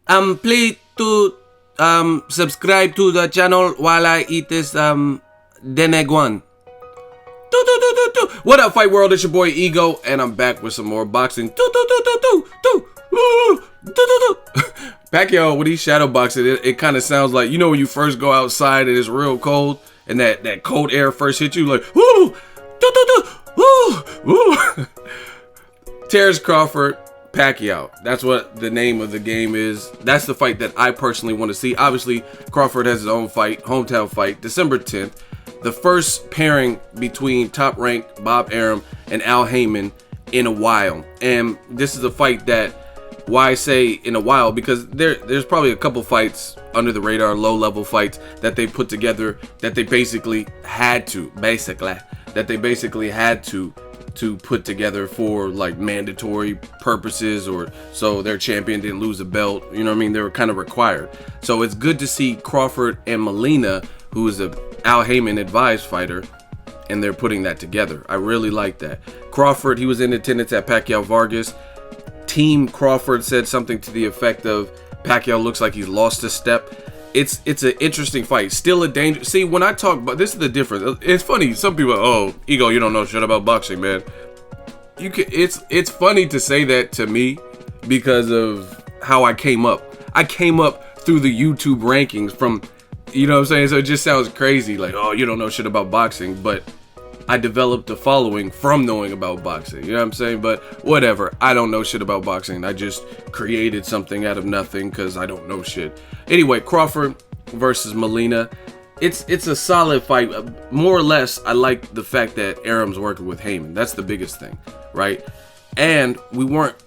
Please to subscribe to the channel while I eat this Deneguan. What up, Fight World? It's your boy Ego, and I'm back with some more boxing. Pacquiao, when he's shadow boxing, it kind of sounds like, you know, when you first go outside and it's real cold, and that cold air first hits you, like, woo, woo. Terence Crawford, Pacquiao. That's what the name of the game is. That's the fight that I personally want to see. Obviously, Crawford has his own fight, hometown fight, December 10th. The first pairing between top-ranked Bob Arum and Al Haymon in a while. And this is a fight that, why I say in a while, because there's probably a couple fights under the radar, low-level fights that they put together that they basically had to put together for like mandatory purposes, or so their champion didn't lose a belt. You know what I mean? They were kind of required. So it's good to see Crawford and Molina, who is a Al Haymon advised fighter, and they're putting that together. I really like that. Crawford, he was in attendance at Pacquiao Vargas. Team Crawford said something to the effect of, Pacquiao looks like he's lost a step. It's an interesting fight. Still a danger. See, when I talk about this, is the difference. It's funny. Some people, oh, Ego, you don't know shit about boxing, man. It's funny to say that to me because of how I came up. I came up through the YouTube rankings from, you know what I'm saying? So it just sounds crazy, like, oh, you don't know shit about boxing, but I developed a following from knowing about boxing. You know what I'm saying? But whatever. I don't know shit about boxing. I just created something out of nothing because I don't know shit. Anyway, Crawford versus Molina. It's a solid fight. More or less, I like the fact that Arum's working with Haymon. That's the biggest thing, right? And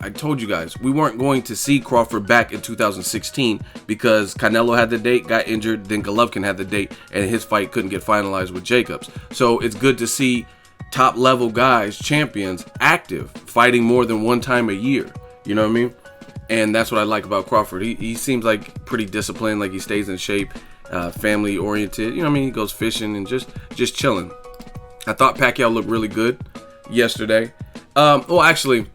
I told you guys, we weren't going to see Crawford back in 2016 because Canelo had the date, got injured, then Golovkin had the date, and his fight couldn't get finalized with Jacobs. So it's good to see top level guys, champions, active, fighting more than one time a year. You know what I mean? And that's what I like about Crawford. He seems like pretty disciplined, like he stays in shape, family oriented. You know what I mean? He goes fishing and just chilling. I thought Pacquiao looked really good yesterday. Well, actually,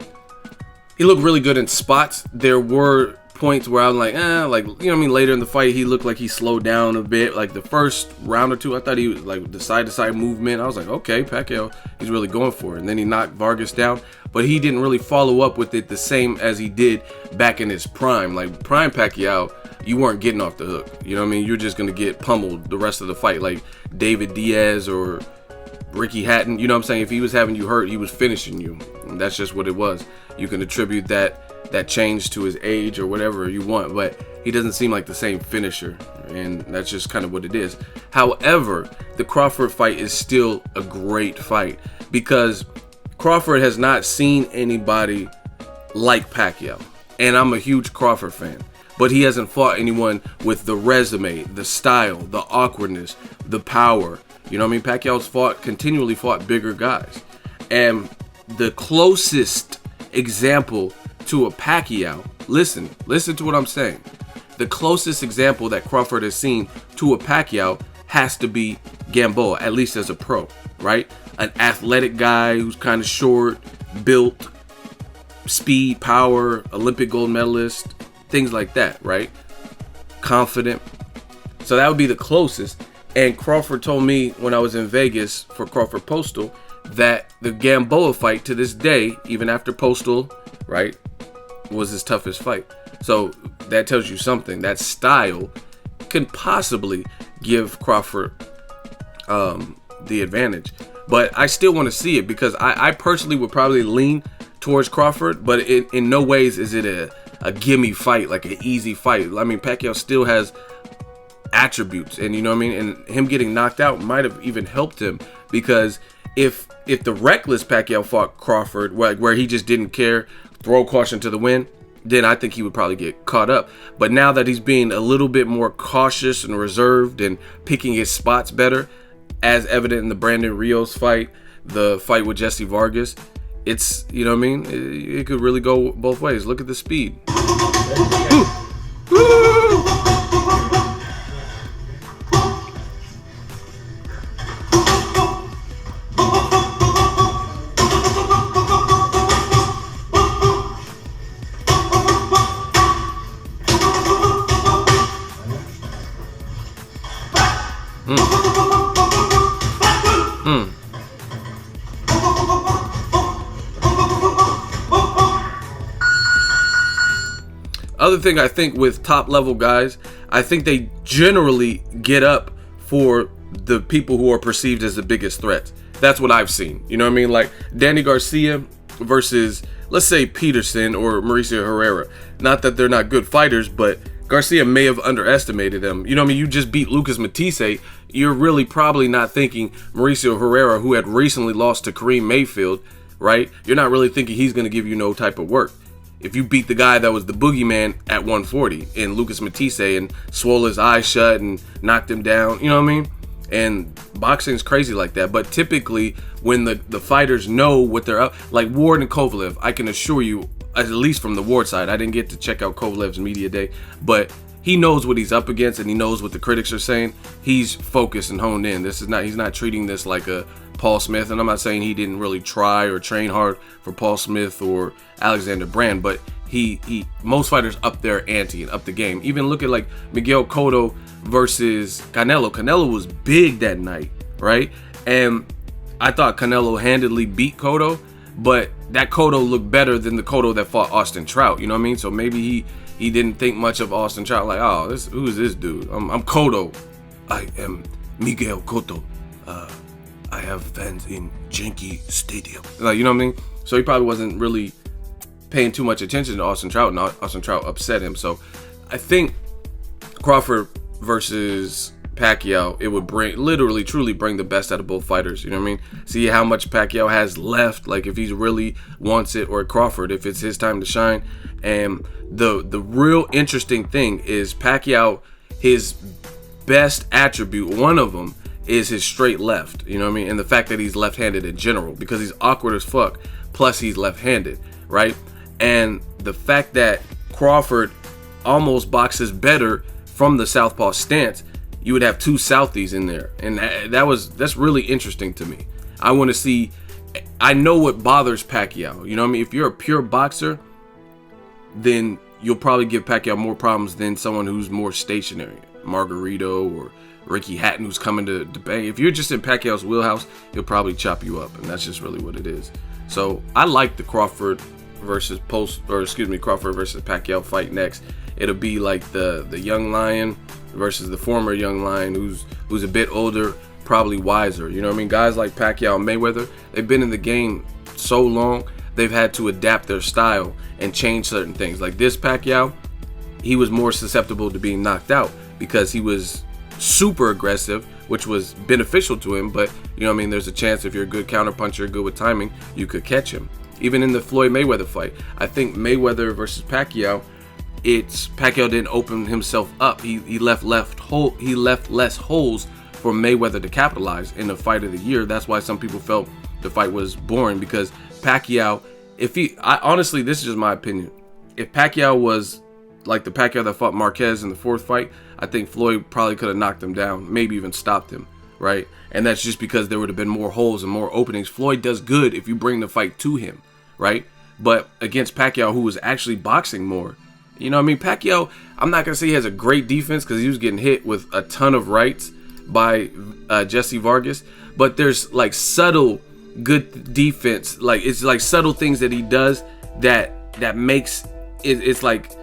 he looked really good in spots. There were points where I'm like, like, you know what I mean? Later in the fight, he looked like he slowed down a bit. Like the first round or two, I thought he was like the side-to-side movement. I was like, okay, Pacquiao, he's really going for it. And then he knocked Vargas down, but he didn't really follow up with it the same as he did back in his prime. Like prime Pacquiao, you weren't getting off the hook. You know what I mean? You're just going to get pummeled the rest of the fight, like David Diaz or Ricky Hatton. You know what I'm saying? If he was having you hurt, he was finishing you. And that's just what it was. You can attribute that change to his age or whatever you want, but he doesn't seem like the same finisher, and that's just kind of what it is. However, the Crawford fight is still a great fight because Crawford has not seen anybody like Pacquiao, and I'm a huge Crawford fan, but he hasn't fought anyone with the resume, the style, the awkwardness, the power. You know what I mean? Pacquiao's continually fought bigger guys. And the closest example to a Pacquiao, listen to what I'm saying. The closest example that Crawford has seen to a Pacquiao has to be Gamboa, at least as a pro, right? An athletic guy who's kind of short, built, speed, power, Olympic gold medalist, things like that, right? Confident. So that would be the closest. And Crawford told me when I was in Vegas for Crawford Postal that the Gamboa fight to this day, even after Postal, right, was his toughest fight. So that tells you something. That style can possibly give Crawford the advantage. But I still want to see it because I personally would probably lean towards Crawford, but in no ways is it a gimme fight, like an easy fight. I mean, Pacquiao still has attributes, and you know what I mean, and him getting knocked out might have even helped him, because if the reckless Pacquiao fought Crawford where he just didn't care, throw caution to the wind, then I think he would probably get caught up. But now that he's being a little bit more cautious and reserved and picking his spots better, as evident in the Brandon Rios fight, the fight with Jesse Vargas, it's, you know what I mean, it could really go both ways. Look at the speed. Other thing I think with top level guys, I think they generally get up for the people who are perceived as the biggest threats. That's what I've seen. You know what I mean? Like Danny Garcia versus, let's say, Peterson or Mauricio Herrera. Not that they're not good fighters, but Garcia may have underestimated them. You know what I mean? You just beat Lucas Matisse. You're really probably not thinking Mauricio Herrera, who had recently lost to Kareem Mayfield, right? You're not really thinking he's going to give you no type of work. If you beat the guy that was the boogeyman at 140 in Lucas Matisse and swole his eyes shut and knocked him down, you know what I mean? And boxing's crazy like that. But typically when the fighters know what they're up, like Ward and Kovalev, I can assure you, at least from the Ward side, I didn't get to check out Kovalev's media day, but he knows what he's up against and he knows what the critics are saying. He's focused and honed in. He's not treating this like a Paul Smith, and I'm not saying he didn't really try or train hard for Paul Smith or Alexander Brand, but he most fighters up their ante and up the game. Even look at like Miguel Cotto versus Canelo. Canelo was big that night, right? And I thought Canelo handedly beat Cotto, but that Cotto looked better than the Cotto that fought Austin Trout, you know what I mean? So maybe he didn't think much of Austin Trout, like, oh, who is this dude? I'm Cotto. I am Miguel Cotto. I have fans in Yankee Stadium. Like, you know what I mean? So he probably wasn't really paying too much attention to Austin Trout, and Austin Trout upset him. So I think Crawford versus Pacquiao, it would truly bring the best out of both fighters. You know what I mean? See how much Pacquiao has left, like if he really wants it, or Crawford, if it's his time to shine. And the real interesting thing is Pacquiao, his best attribute, one of them, is his straight left, you know what I mean? And the fact that he's left-handed in general, because he's awkward as fuck, plus he's left-handed, right? And the fact that Crawford almost boxes better from the southpaw stance, you would have two Southies in there. And that's really interesting to me. I want to see, I know what bothers Pacquiao, you know what I mean? If you're a pure boxer, then you'll probably give Pacquiao more problems than someone who's more stationary, Margarito or Ricky Hatton, who's coming to bang. If you're just in Pacquiao's wheelhouse, he'll probably chop you up, and that's just really what it is. So I like the Crawford versus Pacquiao fight next. It'll be like the young lion versus the former young lion, who's a bit older, probably wiser. You know what I mean? Guys like Pacquiao and Mayweather, they've been in the game so long, they've had to adapt their style and change certain things. Like this Pacquiao, he was more susceptible to being knocked out because he was super aggressive, which was beneficial to him. But you know what I mean, there's a chance if you're a good counterpuncher, good with timing, you could catch him. Even in the Floyd Mayweather fight, I think Mayweather versus Pacquiao, Pacquiao didn't open himself up. He left less holes for Mayweather to capitalize in the fight of the year. That's why some people felt the fight was boring, because Pacquiao, honestly, this is just my opinion. If Pacquiao was like the Pacquiao that fought Marquez in the fourth fight, I think Floyd probably could have knocked him down, maybe even stopped him, right? And that's just because there would have been more holes and more openings. Floyd does good if you bring the fight to him, right? But against Pacquiao, who was actually boxing more, you know what I mean? Pacquiao, I'm not going to say he has a great defense because he was getting hit with a ton of rights by Jesse Vargas, but there's like subtle good defense. Like it's like subtle things that he does that makes it, it's like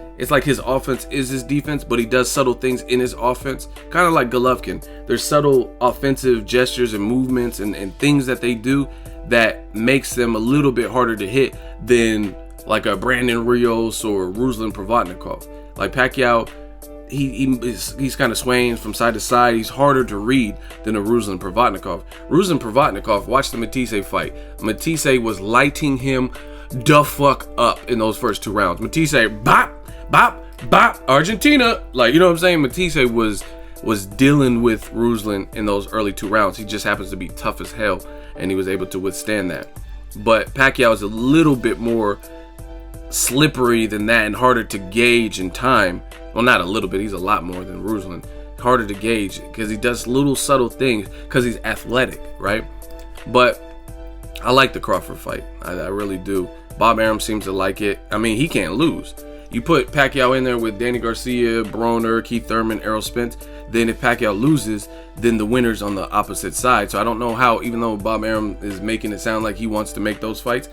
his offense is his defense, but he does subtle things in his offense, kind of like Golovkin. There's subtle offensive gestures and movements and things that they do that makes them a little bit harder to hit than like a Brandon Rios or Ruslan Provodnikov. Like Pacquiao, he's kind of swaying from side to side. He's harder to read than a Ruslan Provodnikov. Ruslan Provodnikov, watch the Matisse fight. Matisse was lighting him the fuck up in those first two rounds. Matisse, bop, bop, bop, Argentina. Like, you know what I'm saying? Matisse was dealing with Ruslan in those early two rounds. He just happens to be tough as hell, and he was able to withstand that. But Pacquiao is a little bit more slippery than that and harder to gauge in time. Well, not a little bit. He's a lot more than Ruslan. Harder to gauge because he does little subtle things because he's athletic, right? But I like the Crawford fight. I really do. Bob Arum seems to like it. I mean, he can't lose. You put Pacquiao in there with Danny Garcia, Broner, Keith Thurman, Errol Spence. Then if Pacquiao loses, then the winner's on the opposite side. So I don't know how, even though Bob Arum is making it sound like he wants to make those fights,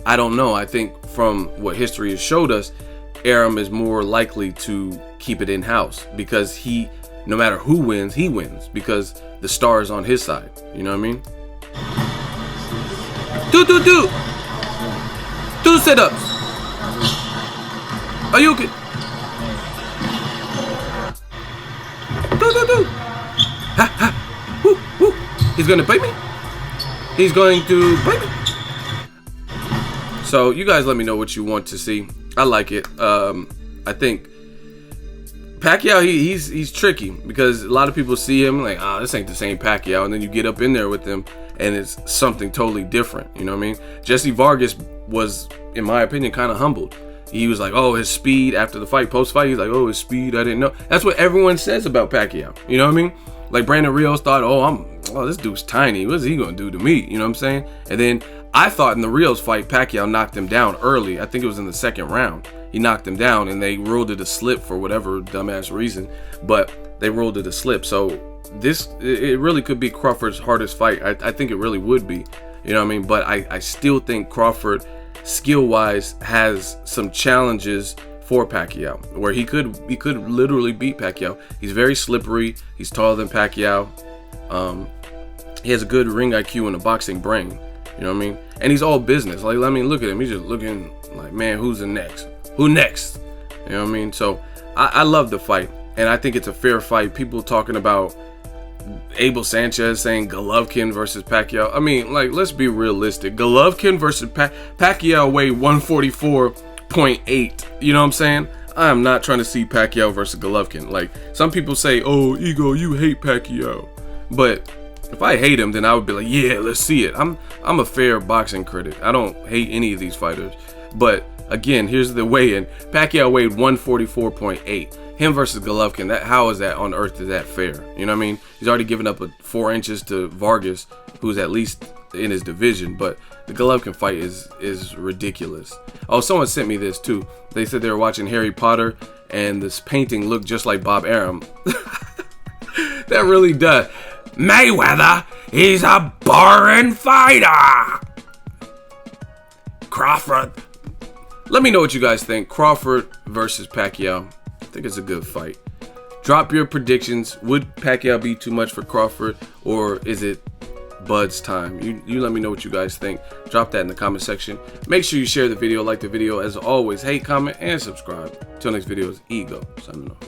I don't know. I think from what history has showed us, Arum is more likely to keep it in-house because he, no matter who wins, he wins because the star is on his side. You know what I mean? Two sit-ups. Are you okay? Do. Ha ha. Woo, woo. He's gonna bite me. He's going to bite me. So you guys let me know what you want to see. I like it. I think Pacquiao, he's tricky because a lot of people see him like, this ain't the same Pacquiao, and then you get up in there with him and it's something totally different. You know what I mean? Jesse Vargas was, in my opinion, kind of humbled. He was like, oh, his speed after the fight, post-fight, he's like, oh, his speed, I didn't know. That's what everyone says about Pacquiao. You know what I mean? Like Brandon Rios thought, oh, this dude's tiny. What's he gonna do to me? You know what I'm saying? And then I thought in the Rios fight, Pacquiao knocked him down early. I think it was in the second round. He knocked him down and they ruled it a slip for whatever dumbass reason, but they ruled it a slip. So it really could be Crawford's hardest fight. I think it really would be. You know what I mean? But I still think Crawford, skill-wise, has some challenges for Pacquiao, where he could literally beat Pacquiao. He's very slippery. He's taller than Pacquiao. He has a good ring IQ and a boxing brain. You know what I mean? And he's all business. Like, I mean, look at him. He's just looking like, man, who's the next? Who next? You know what I mean? So I love the fight, and I think it's a fair fight. People talking about Abel Sanchez saying Golovkin versus Pacquiao. I mean, like, let's be realistic. Golovkin versus Pacquiao weighed 144.8. You know what I'm saying? I am not trying to see Pacquiao versus Golovkin. Like, some people say, oh, Ego, you hate Pacquiao. But if I hate him, then I would be like, yeah, let's see it. I'm a fair boxing critic. I don't hate any of these fighters. But again, here's the weigh-in. Pacquiao weighed 144.8. Him versus Golovkin, how is that on earth is that fair? You know what I mean? He's already given up 4 inches to Vargas, who's at least in his division, but the Golovkin fight is ridiculous. Oh, someone sent me this too. They said they were watching Harry Potter and this painting looked just like Bob Arum. That really does. Mayweather, he's a boring fighter. Crawford. Let me know what you guys think. Crawford versus Pacquiao. I think it's a good fight. Drop your predictions. Would Pacquiao be too much for Crawford, or is it Bud's time? You let me know what you guys think. Drop that in the comment section. Make sure you share the video, like the video. As always, hate, comment, and subscribe. Till next video is Ego signing off.